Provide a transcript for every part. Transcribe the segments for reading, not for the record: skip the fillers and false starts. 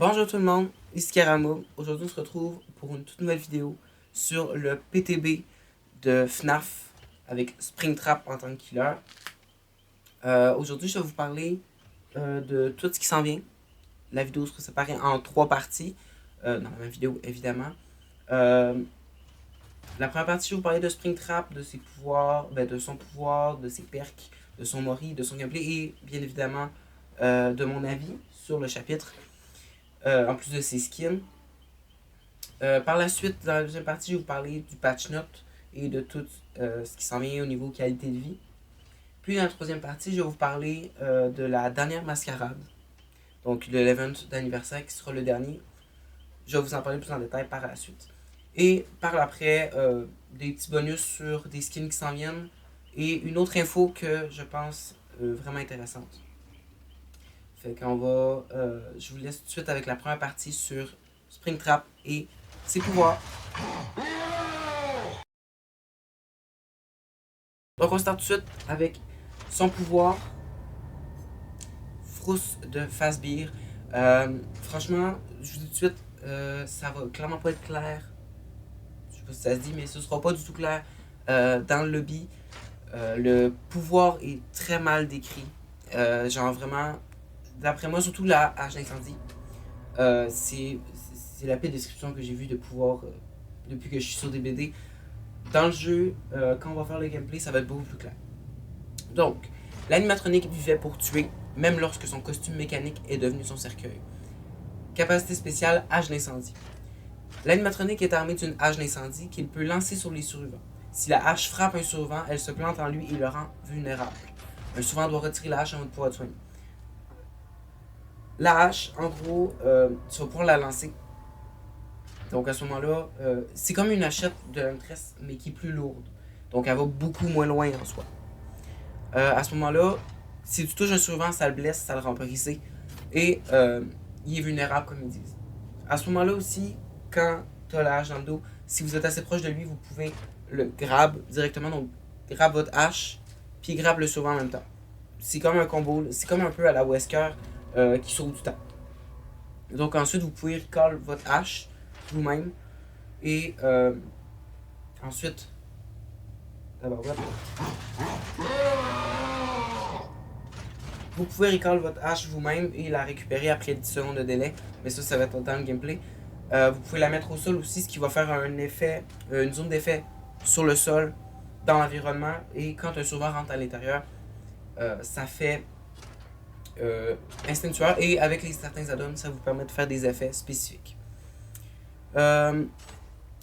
Bonjour tout le monde, ici Karamo. Aujourd'hui on se retrouve pour une toute nouvelle vidéo sur le PTB de FNAF avec Springtrap en tant que killer. Aujourd'hui je vais vous parler de tout ce qui s'en vient. La vidéo sera séparée en 3 parties, dans la même vidéo évidemment. La première partie je vais vous parler de Springtrap, de ses pouvoirs, de son pouvoir, de ses perks, de son mori, de son gameplay et bien évidemment de mon avis sur le chapitre. En plus de ses skins. Par la suite, dans la deuxième partie, je vais vous parler du patch note et de tout ce qui s'en vient au niveau qualité de vie. Puis dans la troisième partie, je vais vous parler de la dernière mascarade, donc de l'event d'anniversaire qui sera le dernier. Je vais vous en parler plus en détail par la suite. Et par l'après, des petits bonus sur des skins qui s'en viennent et une autre info que je pense vraiment intéressante. Fait qu'on va. Je vous laisse tout de suite avec la première partie sur Springtrap et ses pouvoirs. Donc on start tout de suite avec son pouvoir. Frousse de Fazbear. Franchement, je vous dis tout de suite, ça va clairement pas être clair. Je sais pas si ça se dit, mais ce sera pas du tout clair dans le lobby. Le pouvoir est très mal décrit. Genre vraiment, d'après moi, surtout la hache d'incendie. C'est la pire description que j'ai vue de pouvoir depuis que je suis sur DBD. Dans le jeu, quand on va faire le gameplay, ça va être beaucoup plus clair. Donc, l'animatronique vivait pour tuer, même lorsque son costume mécanique est devenu son cercueil. Capacité spéciale, hache d'incendie. L'animatronique est armé d'une hache d'incendie qu'il peut lancer sur les survivants. Si la hache frappe un survivant, elle se plante en lui et le rend vulnérable. Un survivant doit retirer la hache avant de pouvoir le soigner. La hache, en gros, tu vas pouvoir la lancer. Donc à ce moment-là, c'est comme une hachette de l'Huntress, mais qui est plus lourde. Donc elle va beaucoup moins loin en soi. À ce moment-là, si tu touches un survivant, ça le blesse, ça le rend brisé. Et il est vulnérable, comme ils disent. À ce moment-là aussi, quand tu as la hache dans le dos, si vous êtes assez proche de lui, vous pouvez le grab directement. Donc grab votre hache, puis grab le survivant en même temps. C'est comme un combo, c'est comme un peu à la Wesker qui sauve du temps. Donc ensuite, vous pouvez recall votre hache vous-même. Et ensuite, d'abord, vous pouvez recall votre hache vous-même et la récupérer après 10 secondes de délai. Mais ça va être dans le gameplay. Vous pouvez la mettre au sol aussi, ce qui va faire un effet, une zone d'effet sur le sol, dans l'environnement. Et quand un survivant rentre à l'intérieur, ça fait instant tueur. Et avec les certains add-ons, ça vous permet de faire des effets spécifiques.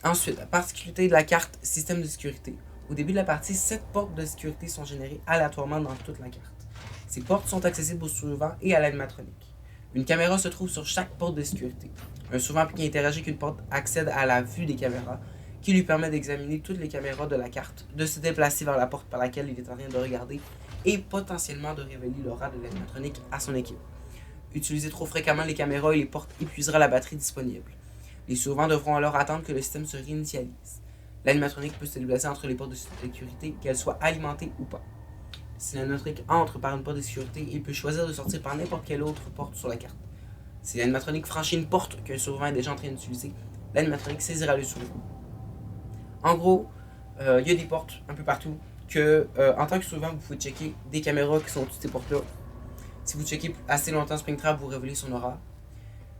Ensuite, la particularité de la carte système de sécurité. Au début de la partie, 7 portes de sécurité sont générées aléatoirement dans toute la carte. Ces portes sont accessibles aux survivants et à l'animatronique. Une caméra se trouve sur chaque porte de sécurité. Un survivant qui interagit avec une porte accède à la vue des caméras, qui lui permet d'examiner toutes les caméras de la carte, de se déplacer vers la porte par laquelle il est en train de regarder et potentiellement de révéler l'aura de l'animatronique à son équipe. Utiliser trop fréquemment les caméras et les portes épuisera la batterie disponible. Les survivants devront alors attendre que le système se réinitialise. L'animatronique peut se déplacer entre les portes de sécurité, qu'elles soient alimentées ou pas. Si l'animatronique entre par une porte de sécurité, il peut choisir de sortir par n'importe quelle autre porte sur la carte. Si l'animatronique franchit une porte qu'un survivant est déjà en train d'utiliser, l'animatronique saisira le survivant. En gros, il y a des portes un peu partout que, en tant que survivant, vous pouvez checker des caméras qui sont toutes ces portes-là. Si vous checkez assez longtemps Springtrap, vous révélez son aura.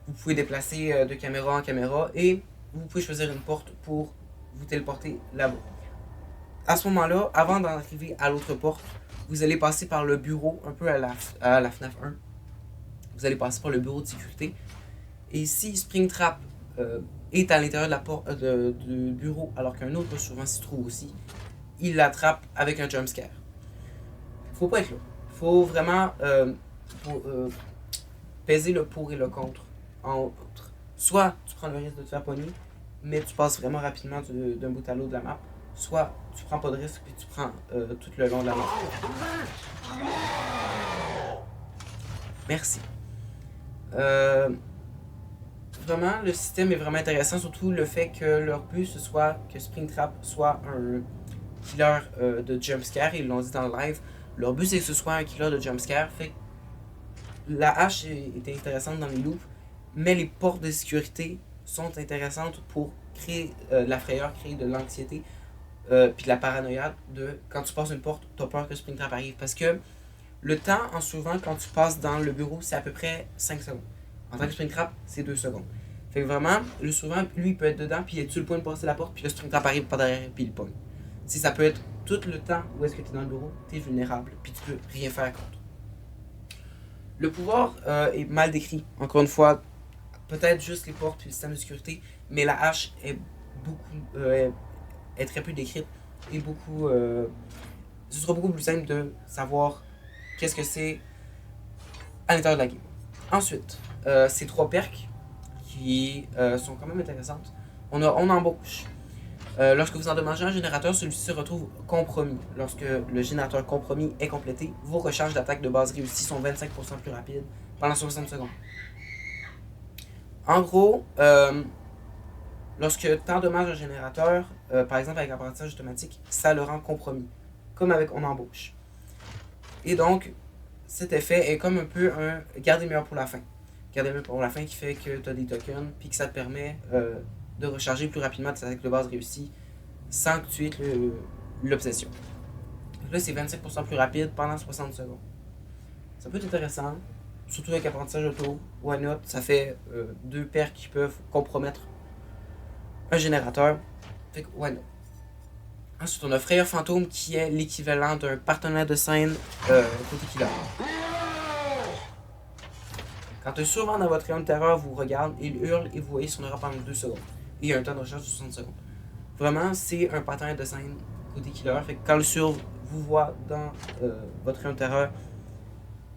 Vous pouvez déplacer de caméra en caméra et vous pouvez choisir une porte pour vous téléporter là-bas. À ce moment-là, avant d'en arriver à l'autre porte, vous allez passer par le bureau, un peu à la FNAF 1. Vous allez passer par le bureau de sécurité. Et si Springtrap est à l'intérieur de la porte du bureau alors qu'un autre survivant s'y trouve aussi, il l'attrape avec un jumpscare. Faut pas être là. Faut vraiment peser le pour et le contre. Soit tu prends le risque de te faire pogner, mais tu passes vraiment rapidement d'un bout à l'autre de la map. Soit tu prends pas de risque et tu prends tout le long de la map. Merci. Vraiment, le système est vraiment intéressant, surtout le fait que leur but ce soit que Springtrap soit un killer de jumpscare, ils l'ont dit dans le live. Leur but c'est que ce soit un killer de jumpscare, fait que la hache est intéressante dans les loops, Mais les portes de sécurité sont intéressantes pour créer de la frayeur, créer de l'anxiété, puis de la paranoïa de quand tu passes une porte, tu as peur que Springtrap arrive. Parce que le temps, en souvent, quand tu passes dans le bureau, c'est à peu près 5 secondes. En tant que Springtrap, c'est 2 secondes. Fait que vraiment, le souvent, lui, il peut être dedans, puis il est sur le point de passer la porte, puis le Springtrap arrive par derrière, puis il pogne. Si ça peut être tout le temps où est-ce que tu es dans le bureau, tu es vulnérable, puis tu peux rien faire contre. Le pouvoir est mal décrit. Encore une fois, peut-être juste les portes et le système de sécurité, mais la hache est beaucoup est très peu décrite et beaucoup ce sera beaucoup plus simple de savoir qu'est-ce que c'est à l'intérieur de la game. Ensuite, ces 3 perks qui sont quand même intéressantes. On embauche. Lorsque vous endommagez un générateur, celui-ci se retrouve compromis. Lorsque le générateur compromis est complété, vos recharges d'attaque de base réussies sont 25% plus rapides pendant 60 secondes. En gros, lorsque tu endommages un générateur, par exemple avec l'apprentissage automatique, ça le rend compromis, comme avec on embauche. Et donc, cet effet est comme un peu un garder meilleur pour la fin. Garder meilleur pour la fin qui fait que tu as des tokens, puis que ça te permet de recharger plus rapidement tes attaques de base réussies sans que tu aies l'obsession. Là, c'est 25% plus rapide pendant 60 secondes. Ça peut être intéressant, surtout avec apprentissage auto. Why not? Ça fait 2 perks qui peuvent compromettre un générateur. Fait que why not? Ensuite, on a Frayeur Fantôme qui est l'équivalent d'un partenaire de scène côté killer. Quand un survivant dans votre rayon de terreur vous regarde, il hurle et vous voyez son aura pendant 2 secondes. Et il y a un temps de recharge de 60 secondes. Vraiment, c'est un partenaire de scène côté killer. Fait que quand le survivant vous voit dans votre rayon de terreur,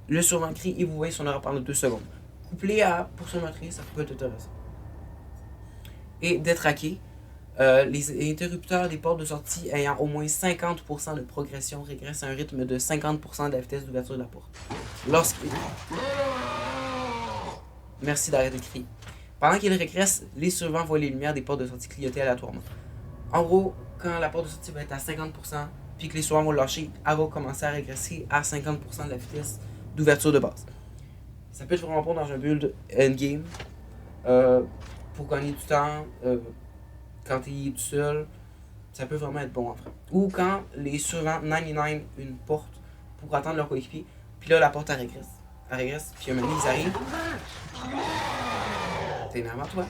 le survivant crie et vous voyez son aura pendant 2 secondes. Couplé à poursuivre meurtrier, ça peut être intéressant. Et détraqué. Les interrupteurs des portes de sortie ayant au moins 50% de progression régressent à un rythme de 50% de la vitesse d'ouverture de la porte. Lorsqu'il... Merci d'arrêter de crier. Pendant qu'il régresse, les survivants voient les lumières des portes de sortie clignoter aléatoirement. En gros, quand la porte de sortie va être à 50%, puis que les survivants vont lâcher, elle va commencer à régresser à 50% de la vitesse d'ouverture de base. Ça peut être vraiment bon dans un build endgame, pour gagner du temps, quand il est tout seul, ça peut vraiment être bon en fait. Ou quand les survivants 99 une porte pour attendre leur coéquipier, puis là la porte elle régresse. Elle régresse, puis un moment ils arrivent. T'es énervant toi?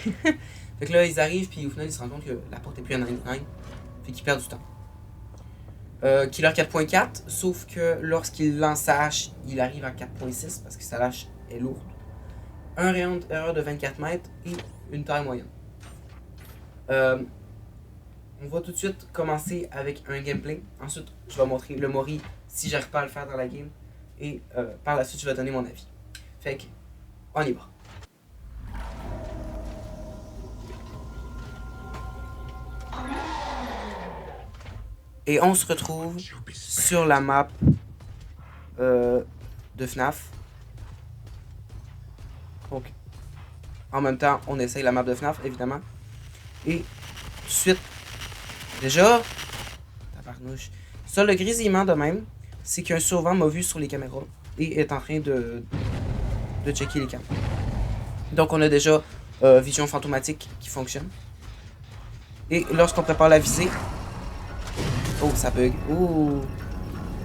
Fait que là ils arrivent, puis au final ils se rendent compte que la porte est plus à 99, fait qu'ils perdent du temps. Killer 4.4, sauf que lorsqu'il lance sa hache, il arrive à 4.6 parce que sa hache est lourde. Un rayon d'erreur de 24 mètres et une taille moyenne. On va tout de suite commencer avec un gameplay. Ensuite, je vais montrer le Mori si j'arrive pas à le faire dans la game. Et par la suite, je vais donner mon avis. Fait que, on y va. Et on se retrouve sur la map de FNAF. Donc, en même temps, on essaye la map de FNAF, évidemment. Et tout de suite, déjà, tabarnouche. Ça, le grésillement de même, c'est qu'un survivant m'a vu sur les caméras et est en train de checker les caméras. Donc, on a déjà vision fantomatique qui fonctionne. Et lorsqu'on prépare la visée, oh, ça bug. Ouh.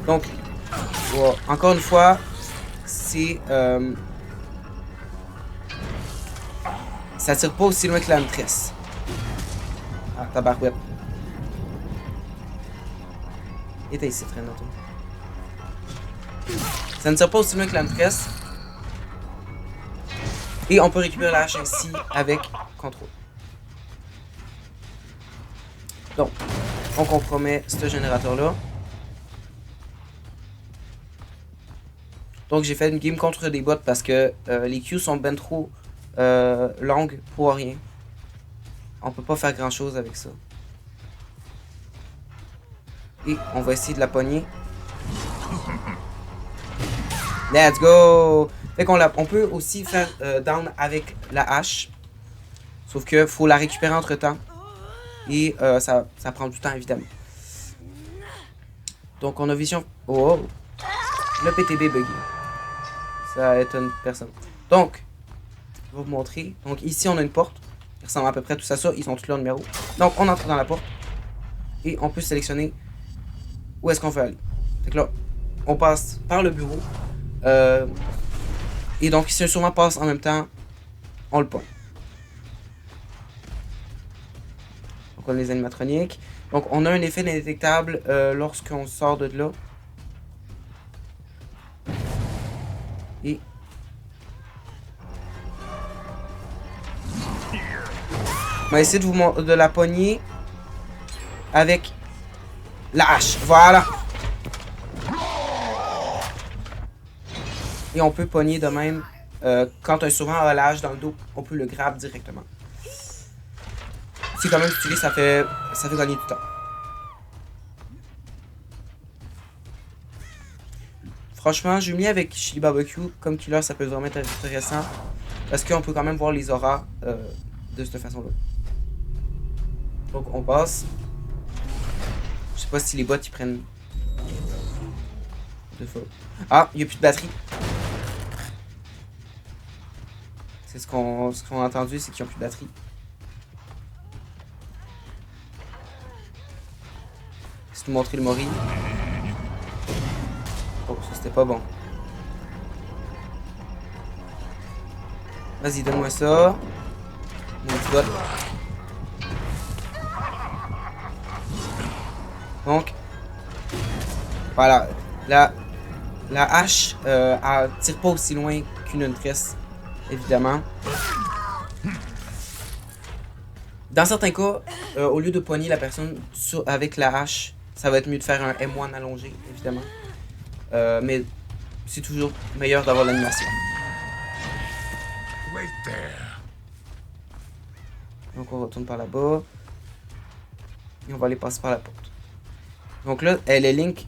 Donc, wow. Encore une fois, c'est ça tire pas aussi loin que la maîtresse. Ah, tabarouette. Et t'as ici, traîne toi. Ça ne tire pas aussi loin que la maîtresse. Et on peut récupérer la hache ainsi avec contrôle. Donc, on compromet ce générateur-là. Donc, j'ai fait une game contre des bots parce que les queues sont ben trop longues pour rien. On peut pas faire grand chose avec ça. Et on va essayer de la pogner. Let's go! Fait qu'on on peut aussi faire down avec la hache. Sauf que faut la récupérer entre temps. Et ça prend du temps évidemment. Donc on a vision. Oh! Le PTB buggy. Ça étonne personne. Donc, vais vous montrer. Donc ici, on a une porte. Qui ressemble à peu près tout à ça. Ils ont tous leurs numéros. Donc on entre dans la porte. Et on peut sélectionner où est-ce qu'on veut aller. Fait que là, on passe par le bureau. Et donc si un survivant passe en même temps, on le pogne. Donc on a les animatroniques. Donc on a un effet indétectable lorsqu'on sort de là. Et on va essayer de la pogner avec la hache. Voilà. Et on peut pogner de même quand un survivant a la hache dans le dos, on peut le grab directement. C'est quand même stylé, ça fait gagner du temps. Franchement, j'ai mis avec Chili Barbecue comme killer, ça peut vraiment être intéressant. Parce qu'on peut quand même voir les auras de cette façon-là. Donc on passe. Je sais pas si les bots ils prennent deux fois. Ah, il n'y a plus de batterie. C'est ce qu'on a entendu, c'est qu'ils n'ont plus de batterie. Je vais te montrer le Mori. Oh, ça c'était pas bon. Vas-y, donne-moi ça. Mon petit bot. Donc, voilà. La hache, elle tire pas aussi loin qu'une tresse, évidemment. Dans certains cas, au lieu de poigner la personne avec la hache, ça va être mieux de faire un M1 allongé, évidemment. Mais c'est toujours meilleur d'avoir l'animation. Donc on retourne par là-bas. Et on va aller passer par la porte. Donc là, elle est link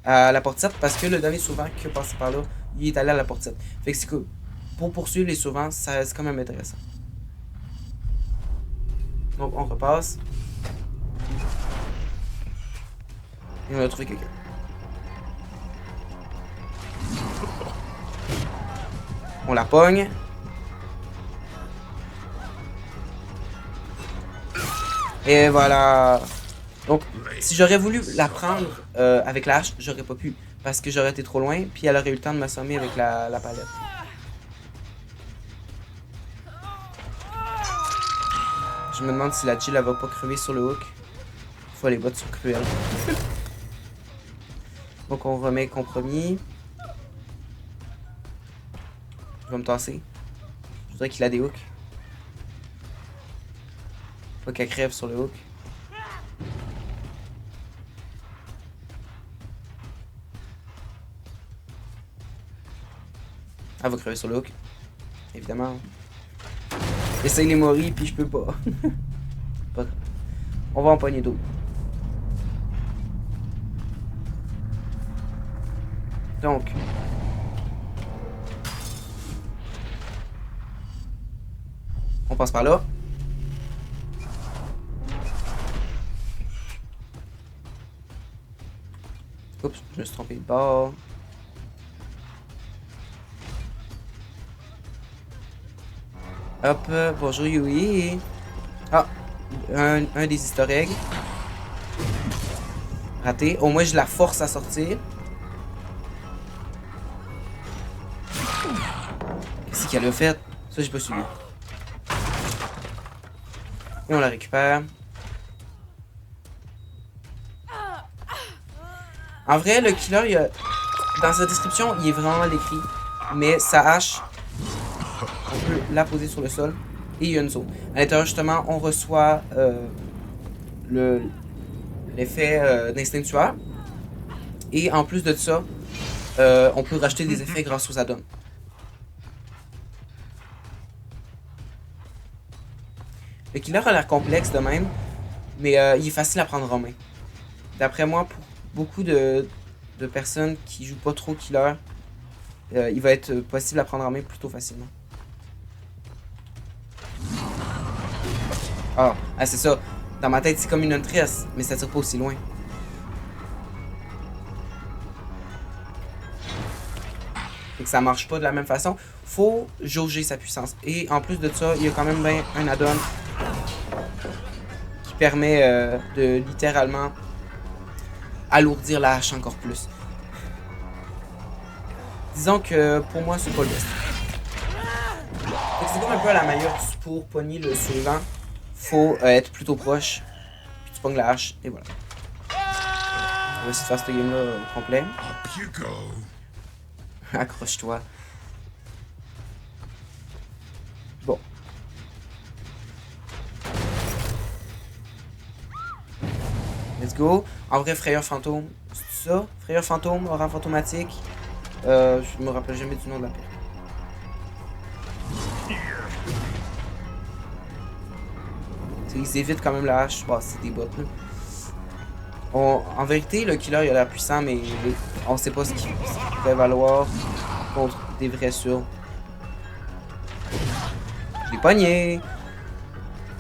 à la porte 7 parce que le dernier survivant qui est passé par là, il est allé à la porte 7. Fait que c'est que pour poursuivre les survivants, ça c'est quand même intéressant. Donc on repasse. Et on a trouvé quelqu'un. On la pogne. Et voilà. Donc, si j'aurais voulu la prendre avec la hache, j'aurais pas pu. Parce que j'aurais été trop loin, puis elle aurait eu le temps de m'assommer avec la palette. Je me demande si la Jill elle va pas crever sur le hook. Des fois les bots sont cruels. Donc on remet compromis. Je vais me tasser. Je voudrais qu'il a des hooks. Pas qu'elle crève sur le hook. Elle va crever sur le hook. Évidemment. J'essaye les moris puis je peux pas. Pas grave. On va en pogner d'autres. Donc. On passe par là. Oups, je me suis trompé de bord. Hop, bonjour Yui. Ah, un des easter eggs. Raté. Au moins, je la force à sortir. Qu'est-ce qu'elle a fait? Ça, j'ai pas suivi. Et on la récupère. En vrai, le killer, il a... dans sa description, il est vraiment mal écrit. Mais sa hache, on peut la poser sur le sol. Et il y a une zone. À l'intérieur, justement, on reçoit l'effet d'instinct tueur. Et en plus de ça, on peut rajouter des effets grâce aux add-ons. Le killer a l'air complexe de même, mais il est facile à prendre en main. D'après moi, pour beaucoup de personnes qui jouent pas trop killer, il va être possible à prendre en main plutôt facilement. Ah, c'est ça. Dans ma tête, c'est comme une tresse, mais ça tire pas aussi loin. Fait que ça marche pas de la même façon. Faut jauger sa puissance. Et en plus de ça, il y a quand même ben un add-on qui permet de littéralement alourdir la hache encore plus. Disons que pour moi, c'est pas le best. C'est comme un peu à la meilleure pour pogner le suivant. Faut être plutôt proche. Puis tu pognes la hache et voilà. On va essayer de faire cette game-là au complet. Accroche-toi. Bon. Let's go. En vrai, frayeur fantôme. C'est ça? Frayeur fantôme, aura fantomatique. Je me rappelle jamais du nom de la pire. Ils évitent quand même la hache. Bon, c'est des bots. En vérité, le killer il a l'air puissant, mais on sait pas ce qu'il peut valoir contre des vrais surds. Je l'ai pogné.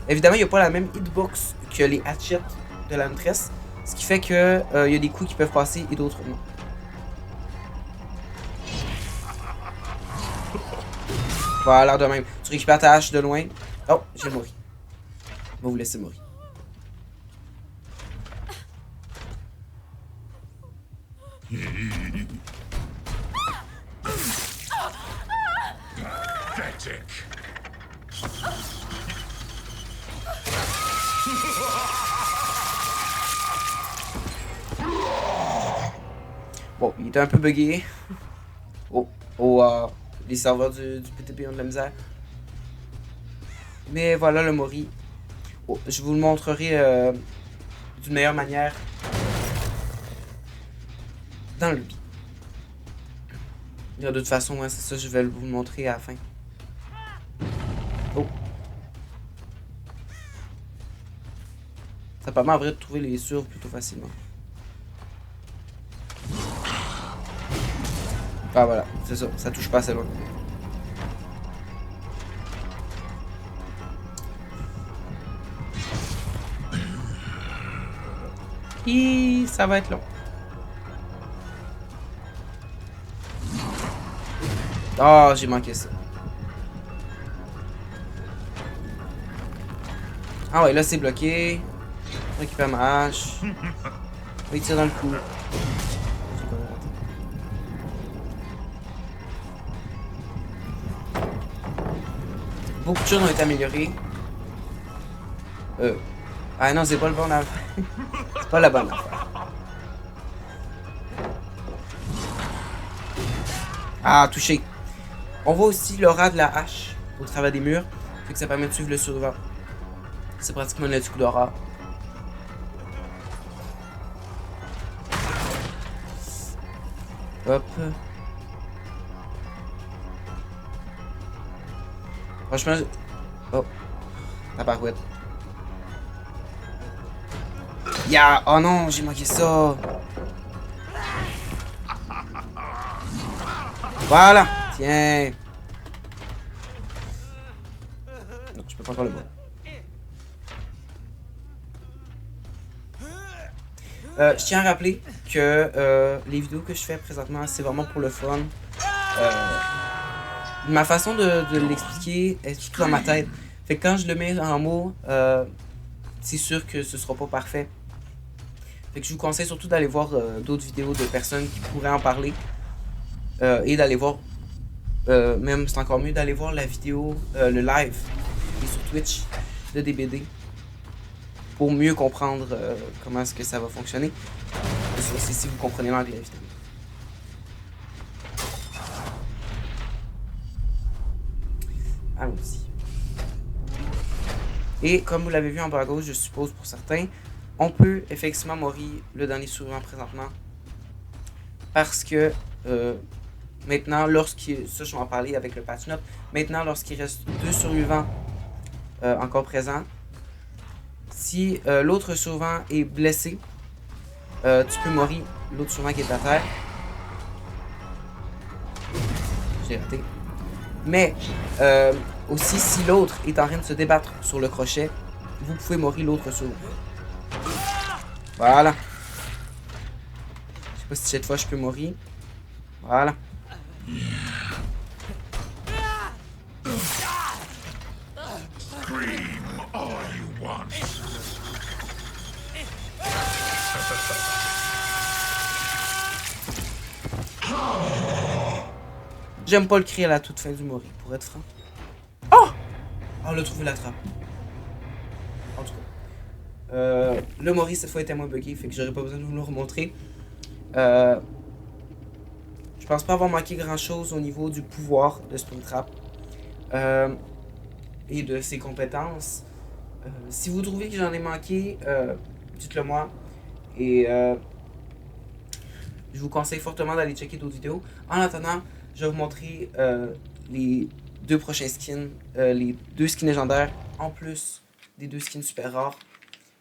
Évidemment, il n'y a pas la même hitbox que les hatchets de la maîtresse. Ce qui fait que y a des coups qui peuvent passer et d'autres non. Voilà, de même. Tu récupères ta hache de loin. Oh, j'ai mouru. On va vous laisser mourir. Bon, il était un peu bugué. Les serveurs du PTP ont de la misère. Mais voilà le Mori. Oh, je vous le montrerai d'une meilleure manière dans le lobby. De toute façon, hein, c'est ça, je vais vous le montrer à la fin. Oh. Ça permet en vrai de trouver les surves plutôt facilement. Ah voilà, c'est ça, ça touche pas assez loin. Et ça va être long. Oh, j'ai manqué ça. Ah ouais, là c'est bloqué. Je récupère ma hache. Il tire dans le cou. Beaucoup de choses ont été améliorées. Ah non, c'est pas le bon affaire. C'est pas la bonne affaire. Ah, touché. On voit aussi l'aura de la hache au travers des murs. Fait que ça permet de suivre le survivant. C'est pratiquement le coup d'aura. Hop. Franchement, oh. La barouette. Ya! Oh non, j'ai manqué ça. Voilà. Tiens. Non, je peux pas faire le bon. Je tiens à rappeler que les vidéos que je fais présentement, c'est vraiment pour le fun. Ma façon de l'expliquer est tout dans ma tête. Fait que quand je le mets en mots, c'est sûr que ce sera pas parfait. Fait que je vous conseille surtout d'aller voir d'autres vidéos de personnes qui pourraient en parler. Et d'aller voir, même c'est encore mieux d'aller voir la vidéo, le live qui est sur Twitch de DBD. Pour mieux comprendre comment est-ce que ça va fonctionner. C'est si vous comprenez l'anglais, évidemment. Allons-y. Et comme vous l'avez vu en bas à gauche, je suppose pour certains, on peut effectivement mourir le dernier survivant présentement. Parce que maintenant, lorsqu'il... Ça, je vais en parler avec le patch note. Maintenant, lorsqu'il reste 2 survivants encore présents, si l'autre survivant est blessé, tu peux mourir l'autre survivant qui est à terre. J'ai raté. Mais aussi, si l'autre est en train de se débattre sur le crochet, vous pouvez mourir l'autre survivant. Voilà. Je sais pas si cette fois je peux mourir. Voilà. J'aime pas le cri à la toute fin du Mori, pour être franc. Oh! On a trouvé la trappe. En tout cas. Le Mori, cette fois, était moins buggé, fait que j'aurais pas besoin de vous le remontrer. Je pense pas avoir manqué grand chose au niveau du pouvoir de Springtrap et de ses compétences. Si vous trouvez que j'en ai manqué, dites-le moi. Et je vous conseille fortement d'aller checker d'autres vidéos. En attendant, je vais vous montrer les deux prochains skins, les deux skins légendaires, en plus des deux skins super rares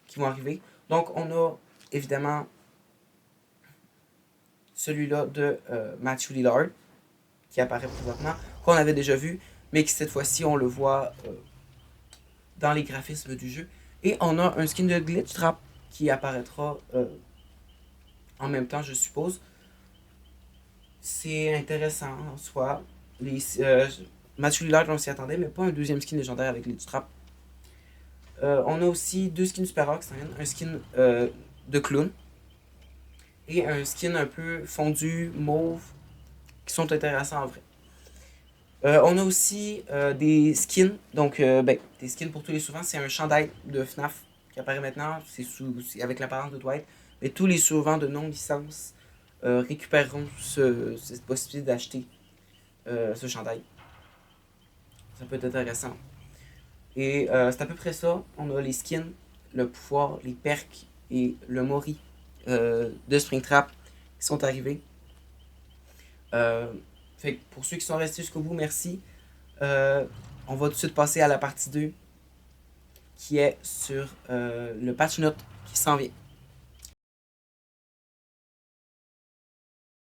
qui vont arriver. Donc, on a évidemment celui-là de Matthew Lillard, qui apparaît présentement, qu'on avait déjà vu, mais qui cette fois-ci, on le voit dans les graphismes du jeu. Et on a un skin de Glitch Trap qui apparaîtra en même temps, je suppose. C'est intéressant en soi. Matthew Lillard, on s'y attendait, mais pas un deuxième skin légendaire avec Glitch Trap. On a aussi deux skins super rares, un skin de clown et un skin un peu fondu, mauve, qui sont intéressants en vrai. On a aussi des skins, donc des skins pour tous les souverains. C'est un chandail de FNAF qui apparaît maintenant, c'est avec l'apparence de Dwight. Mais tous les souverains de non-licence récupéreront cette possibilité d'acheter ce chandail. Ça peut être intéressant. Et c'est à peu près ça. On a les skins, le pouvoir, les perks et le Mori de Springtrap qui sont arrivés. Fait que pour ceux qui sont restés jusqu'au bout, merci. On va tout de suite passer à la partie 2 qui est sur le patch note qui s'en vient.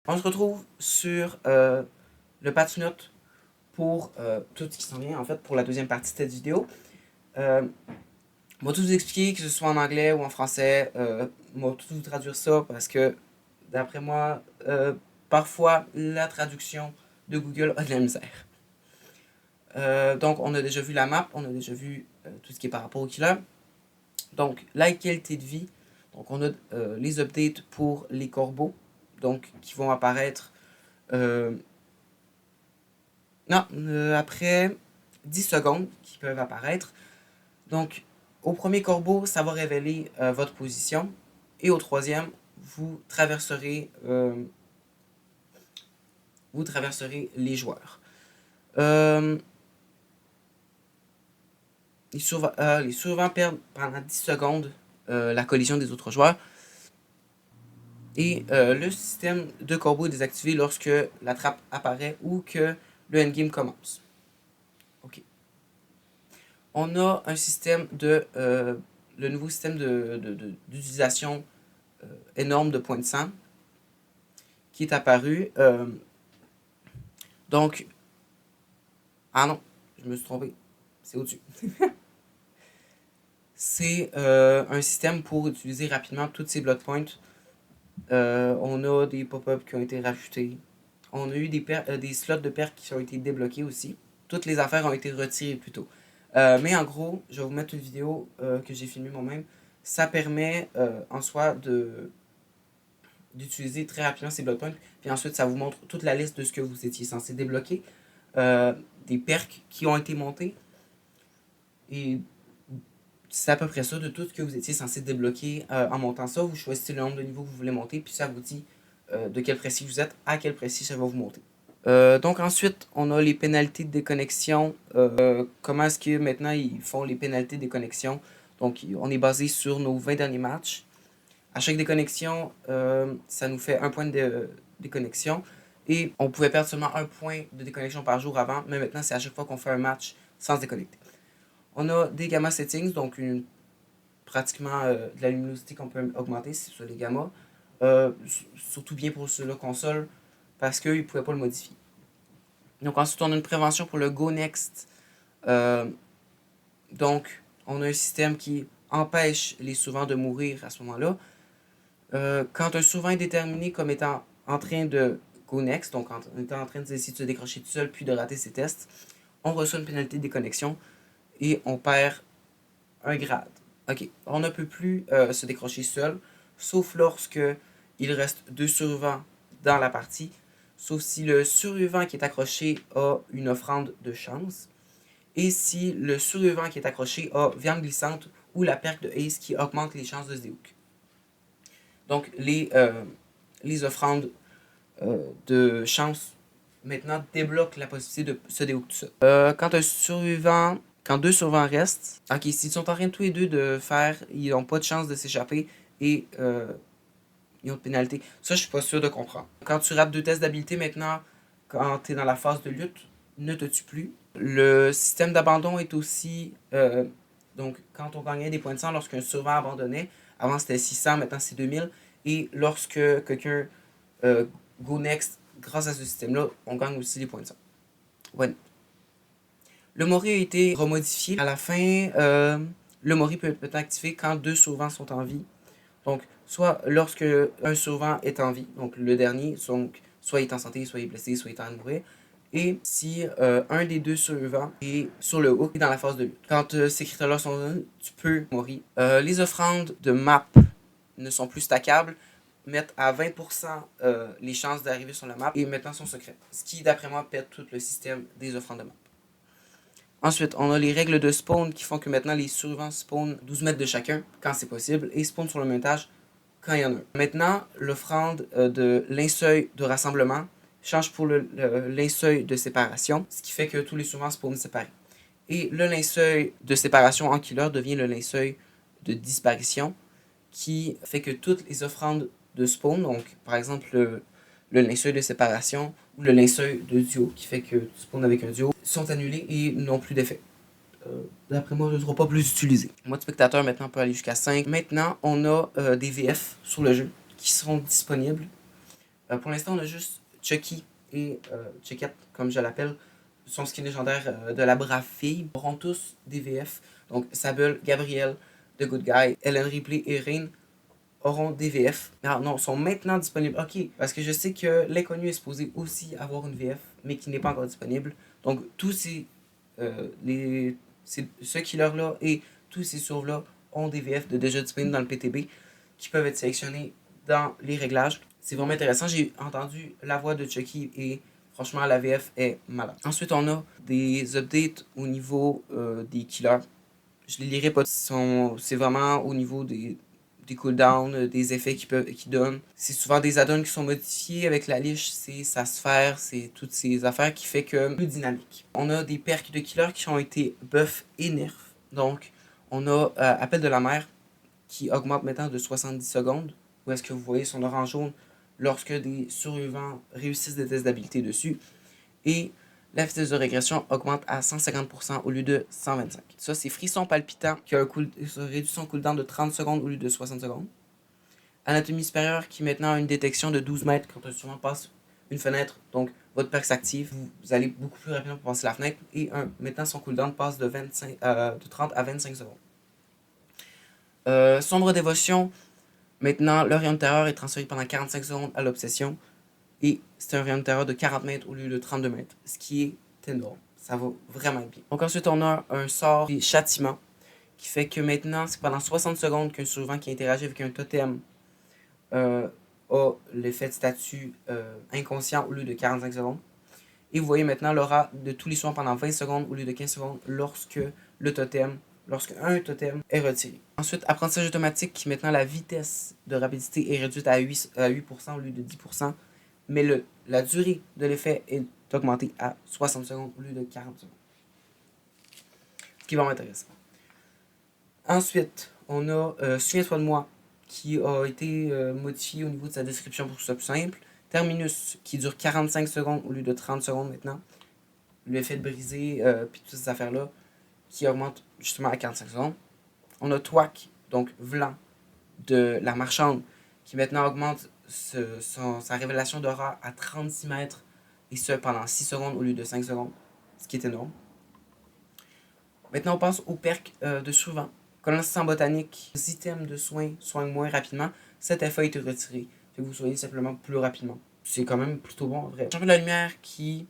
On se retrouve sur le patch note pour tout ce qui s'en vient, en fait, pour la deuxième partie de cette vidéo. On va tout vous expliquer, que ce soit en anglais ou en français. On va tout vous traduire ça parce que, d'après moi, parfois, la traduction de Google a de la misère. Donc, on a déjà vu la map, on a déjà vu tout ce qui est par rapport au killer. Donc, la qualité de vie. Donc, on a les updates pour les corbeaux, donc qui vont apparaître après 10 secondes, qui peuvent apparaître. Donc, au premier corbeau, ça va révéler votre position. Et au troisième, vous traverserez les joueurs. Les survivants perdent pendant 10 secondes la collision des autres joueurs. Et le système de corbeau est désactivé lorsque la trappe apparaît ou que le endgame commence. Ok. On a un système le nouveau système d'utilisation énorme de points de sang qui est apparu. Donc, ah non, je me suis trompé. C'est au-dessus. C'est un système pour utiliser rapidement toutes ces blood points. On a des pop-ups qui ont été rajoutés. On a eu des slots de pertes qui ont été débloqués aussi. Toutes les affaires ont été retirées plus tôt. Mais en gros, je vais vous mettre une vidéo que j'ai filmée moi-même. Ça permet en soi d'utiliser très rapidement ces blood points. Puis ensuite, ça vous montre toute la liste de ce que vous étiez censé débloquer. Des perks qui ont été montés. Et c'est à peu près ça de tout ce que vous étiez censé débloquer en montant ça. Vous choisissez le nombre de niveaux que vous voulez monter, puis ça vous dit de quel précis vous êtes, à quel précis ça va vous monter. Donc ensuite, on a les pénalités de déconnexion. Comment est-ce que maintenant ils font les pénalités de déconnexion? Donc on est basé sur nos 20 derniers matchs. À chaque déconnexion, ça nous fait un point de déconnexion. Et on pouvait perdre seulement un point de déconnexion par jour avant, mais maintenant c'est à chaque fois qu'on fait un match sans se déconnecter. On a des gamma settings, donc pratiquement de la luminosité qu'on peut augmenter, c'est sur les gamma. Surtout bien pour ceux-là console, parce qu'ils ne pouvaient pas le modifier. Donc ensuite, on a une prévention pour le Go Next. Donc, on a un système qui empêche les souverains de mourir à ce moment-là. Quand un souverain est déterminé comme étant en train de Go Next, donc en étant en train d'essayer de se décrocher tout seul puis de rater ses tests, on reçoit une pénalité de déconnexion et on perd un grade. Ok, on ne peut plus se décrocher seul. sauf lorsque il reste 2 survivants dans la partie, sauf si le survivant qui est accroché a une offrande de chance, et si le survivant qui est accroché a viande glissante ou la perque de Ace qui augmente les chances de se déhook. Donc les offrandes de chance maintenant débloquent la possibilité de se déhook tout ça. Quand deux survivants restent, ok, s'ils sont en train tous les deux de faire, ils n'ont pas de chance de s'échapper et ils ont de pénalité. Ça, je suis pas sûr de comprendre. Quand tu rates 2 tests d'habilité maintenant, quand tu es dans la phase de lutte, ne te tue plus. Le système d'abandon est aussi... donc, quand on gagnait des points de sang lorsqu'un survivant abandonnait, avant c'était 600, maintenant c'est 2000. Et lorsque quelqu'un go next, grâce à ce système-là, on gagne aussi des points de sang. Ouais. Le Mori a été remodifié. À la fin, le Mori peut être activé quand 2 survivants sont en vie. Donc, soit lorsque un survivant est en vie, donc le dernier, donc, soit il est en santé, soit il est blessé, soit il est en train de mourir, et si un des 2 survivants est sur le hook, dans la phase de lutte. Quand ces critères-là sont donnés, tu peux mourir. Les offrandes de map ne sont plus stackables, mettent à 20% les chances d'arriver sur la map et maintenant sont secrètes. Ce qui, d'après moi, pète tout le système des offrandes de map. Ensuite, on a les règles de spawn qui font que maintenant les survivants spawnent 12 mètres de chacun quand c'est possible et spawnent sur le même étage quand il y en a un. Maintenant, l'offrande de linceul de rassemblement change pour le linceul de séparation, ce qui fait que tous les survivants spawnent séparés. Et le linceul de séparation en killer devient le linceul de disparition qui fait que toutes les offrandes de spawn, donc par exemple le linceul de séparation ou le linceul de duo qui fait que tu spawns avec un duo, sont annulés et n'ont plus d'effet. D'après moi, je ne serai pas plus utilisé. Mode spectateur maintenant peut aller jusqu'à 5. Maintenant, on a des VF sur le jeu qui seront disponibles. Pour l'instant, on a juste Chucky et Chuckette, comme je l'appelle, son skin légendaire de la brave fille. Ils auront tous des VF. Donc Sable, Gabriel, The Good Guy, Ellen Ripley et Rain auront des VF. Non, sont maintenant disponibles. Ok, parce que je sais que l'inconnu est supposé aussi avoir une VF, mais qui n'est pas encore disponible. Donc, tous ce killer-là et tous ces sauves-là ont des VF de déjà disponibles dans le PTB qui peuvent être sélectionnés dans les réglages. C'est vraiment intéressant. J'ai entendu la voix de Chucky et franchement, la VF est malade. Ensuite, on a des updates au niveau des killers. Je les lirai pas. C'est vraiment au niveau des cooldowns, des effets qu'ils donnent. C'est souvent des add-ons qui sont modifiés avec la liche, c'est sa sphère, c'est toutes ces affaires qui fait que plus dynamique. On a des perks de killer qui ont été buff et nerf. Donc, on a Appel de la mer qui augmente maintenant de 70 secondes. Où est-ce que vous voyez son orange jaune lorsque des survivants réussissent des tests d'habilité dessus. Et la vitesse de régression augmente à 150% au lieu de 125. Ça, c'est Frisson Palpitant qui a réduit son cooldown de 30 secondes au lieu de 60 secondes. Anatomie supérieure qui maintenant a une détection de 12 mètres quand un survivant passe une fenêtre. Donc, votre perk s'active. Vous allez beaucoup plus rapidement pour passer la fenêtre. Et maintenant, son cooldown passe de 30 à 25 secondes. Sombre dévotion. Maintenant, le rayon de terreur est transféré pendant 45 secondes à l'obsession. Et c'est un rayon de terreur de 40 mètres au lieu de 32 mètres. Ce qui est énorme. Ça va vraiment bien. Donc ensuite, on a un sort de châtiment qui fait que maintenant, c'est pendant 60 secondes qu'un survivant qui interagit avec un totem a l'effet de statut inconscient au lieu de 45 secondes. Et vous voyez maintenant l'aura de tous les soins pendant 20 secondes au lieu de 15 secondes lorsque un totem est retiré. Ensuite, apprentissage automatique qui maintenant la vitesse de rapidité est réduite à 8% au lieu de 10%. Mais la durée de l'effet est augmentée à 60 secondes au lieu de 40 secondes. Ce qui est vraiment intéressant. Ensuite, on a Souviens-toi de moi qui a été modifié au niveau de sa description pour que ce soit plus simple. Terminus qui dure 45 secondes au lieu de 30 secondes maintenant. L'effet de briser, puis toutes ces affaires-là qui augmente justement à 45 secondes. On a Twack, donc Vlan de la marchande qui maintenant augmente sa révélation d'aura à 36 mètres et ce pendant 6 secondes au lieu de 5 secondes, ce qui est énorme. Maintenant, on passe au perk de survivant. Connaissance botanique, les items de soins soignent moins rapidement. Cet effet a été retiré, fait que vous soignez simplement plus rapidement. C'est quand même plutôt bon en vrai. Champion de la lumière qui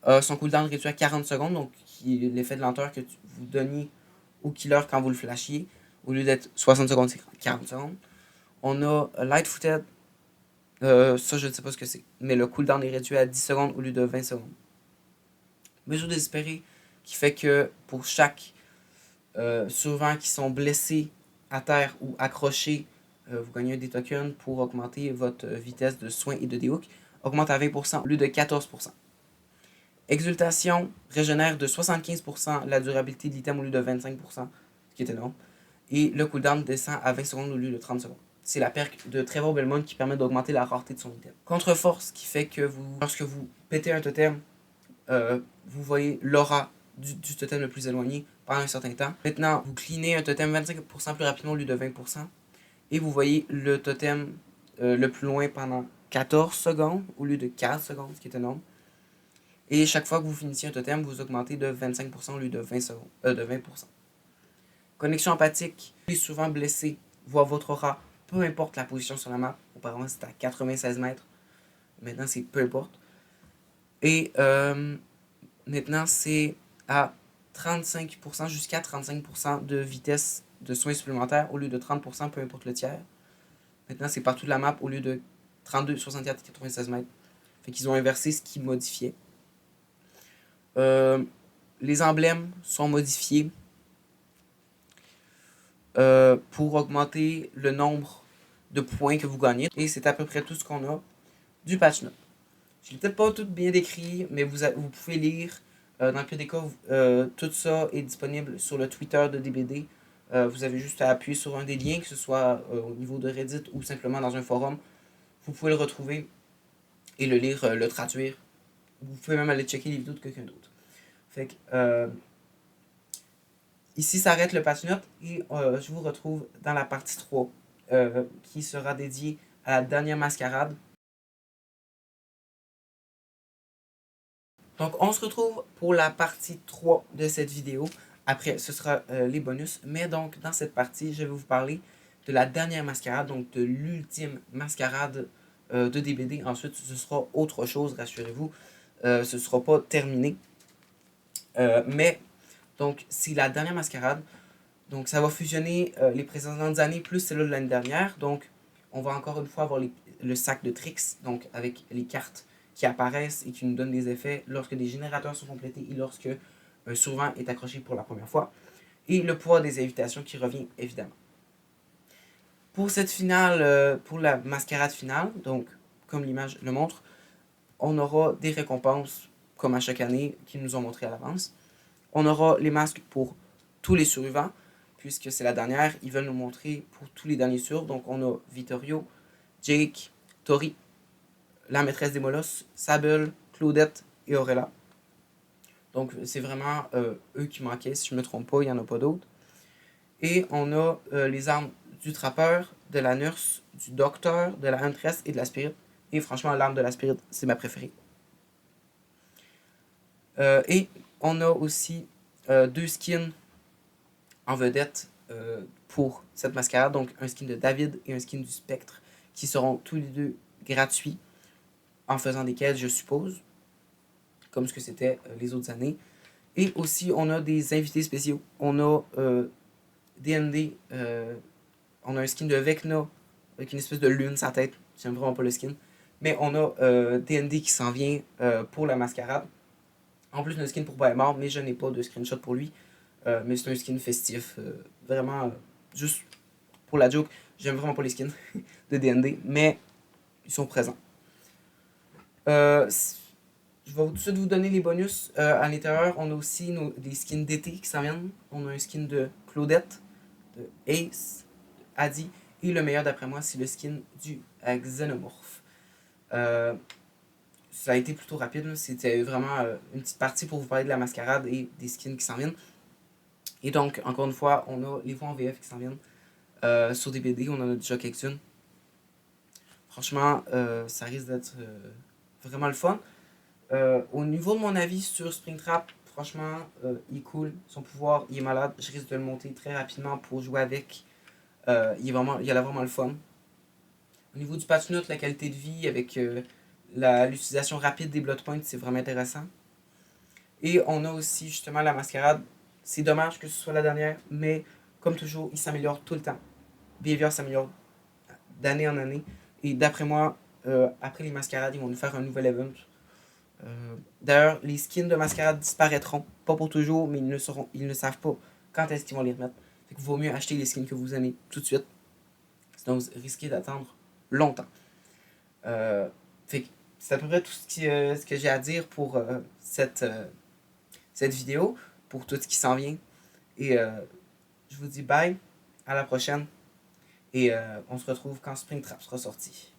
a son cooldown réduit à 40 secondes, donc qui est l'effet de lenteur que vous donniez au killer quand vous le flashiez. Au lieu d'être 60 secondes, c'est 40 secondes. On a Light-Footed. Ça, je ne sais pas ce que c'est. Mais le cooldown est réduit à 10 secondes au lieu de 20 secondes. Mesure désespérée qui fait que pour chaque survivant qui sont blessés à terre ou accrochés, vous gagnez des tokens pour augmenter votre vitesse de soin et de déhook. Augmente à 20% au lieu de 14%. Exultation régénère de 75% la durabilité de l'item au lieu de 25%, ce qui est énorme. Et le cooldown descend à 20 secondes au lieu de 30 secondes. C'est la perk de Trevor Belmont qui permet d'augmenter la rareté de son item. Contre-force qui fait que lorsque vous pétez un totem, vous voyez l'aura du totem le plus éloigné pendant un certain temps. Maintenant, vous cleanez un totem 25% plus rapidement au lieu de 20%. Et vous voyez le totem le plus loin pendant 14 secondes au lieu de 15 secondes, ce qui est énorme. Et chaque fois que vous finissez un totem, vous augmentez de 25% au lieu de 20%. Connexion empathique. Les souvent blessés voient votre aura, peu importe la position sur la map. Auparavant, c'était à 96 mètres. Maintenant, c'est peu importe. Et maintenant, c'est à 35%, jusqu'à 35% de vitesse de soins supplémentaires au lieu de 30%, peu importe le tiers. Maintenant, c'est partout de la map au lieu de 32, 64 et 96 mètres. Fait qu'ils ont inversé ce qui modifiait. Les emblèmes sont modifiés pour augmenter le nombre de points que vous gagnez. Et c'est à peu près tout ce qu'on a du patch note. Je ne l'ai peut-être pas tout bien décrit, mais vous pouvez lire. Dans le pire des cas, tout ça est disponible sur le Twitter de DBD. Vous avez juste à appuyer sur un des liens, que ce soit au niveau de Reddit ou simplement dans un forum. Vous pouvez le retrouver et le lire, le traduire. Vous pouvez même aller checker les vidéos de quelqu'un d'autre. Fait que, ici s'arrête le patch note et je vous retrouve dans la partie 3 qui sera dédiée à la dernière mascarade. Donc on se retrouve pour la partie 3 de cette vidéo. Après, ce sera les bonus. Mais donc, dans cette partie, je vais vous parler de la dernière mascarade, donc de l'ultime mascarade de DBD. Ensuite, ce sera autre chose, rassurez-vous. Ce ne sera pas terminé. Mais, donc, c'est la dernière mascarade. Donc, ça va fusionner les précédentes années plus celle de l'année dernière. Donc, on va encore une fois avoir le sac de tricks, donc avec les cartes qui apparaissent et qui nous donnent des effets lorsque des générateurs sont complétés et lorsque un survivant est accroché pour la première fois. Et le pouvoir des invitations qui revient évidemment. Pour cette finale, pour la mascarade finale, donc comme l'image le montre, on aura des récompenses comme à chaque année qui nous ont montré à l'avance. On aura les masques pour tous les survivants, puisque c'est la dernière. Ils veulent nous montrer pour tous les derniers survivants. Donc on a Vittorio, Jake, Tori, la maîtresse des molosses, Sable, Claudette et Aurela. Donc c'est vraiment eux qui manquaient, si je ne me trompe pas, il n'y en a pas d'autres. Et on a les armes du trappeur, de la nurse, du docteur, de la huntress et de la spirit. Et franchement, l'arme de la spirit, c'est ma préférée. Et on a aussi 2 skins en vedette pour cette mascarade. Donc un skin de David et un skin du Spectre qui seront tous les deux gratuits en faisant des quêtes, je suppose, comme ce que c'était les autres années. Et aussi, on a des invités spéciaux. On a D&D, on a un skin de Vecna avec une espèce de lune sur la tête. J'aime vraiment pas le skin. Mais on a D&D qui s'en vient pour la mascarade. En plus d'un skin pour Paimon, mais je n'ai pas de screenshot pour lui. Mais c'est un skin festif. Vraiment, juste pour la joke. J'aime vraiment pas les skins de D&D, mais ils sont présents. Je vais tout de suite vous donner les bonus. À l'intérieur, on a aussi des skins d'été qui s'en viennent. On a un skin de Claudette, de Ace, de Adi. Et le meilleur d'après moi, c'est le skin du Xenomorph. Ça a été plutôt rapide. C'était vraiment une petite partie pour vous parler de la mascarade et des skins qui s'en viennent. Et donc, encore une fois, on a les voix en VF qui s'en viennent. Sur des BD, on en a déjà quelques-unes. Franchement, ça risque d'être vraiment le fun. Au niveau de mon avis sur Springtrap, franchement, il est cool. Son pouvoir, il est malade. Je risque de le monter très rapidement pour jouer avec. Il a vraiment le fun. Au niveau du patch note, la qualité de vie avec l'utilisation rapide des blood points, c'est vraiment intéressant. Et on a aussi justement la mascarade. C'est dommage que ce soit la dernière, mais comme toujours, il s'améliore tout le temps. Behavior s'améliore d'année en année. Et d'après moi, après les mascarades, ils vont nous faire un nouvel event. D'ailleurs, les skins de mascarade disparaîtront. Pas pour toujours, mais ils ne savent pas quand est-ce qu'ils vont les remettre. Fait qu'il vaut mieux acheter les skins que vous aimez tout de suite. Sinon, vous risquez d'attendre longtemps. Fait que c'est à peu près tout ce que j'ai à dire pour cette vidéo, pour tout ce qui s'en vient. Et je vous dis bye, à la prochaine. Et on se retrouve quand Springtrap sera sorti.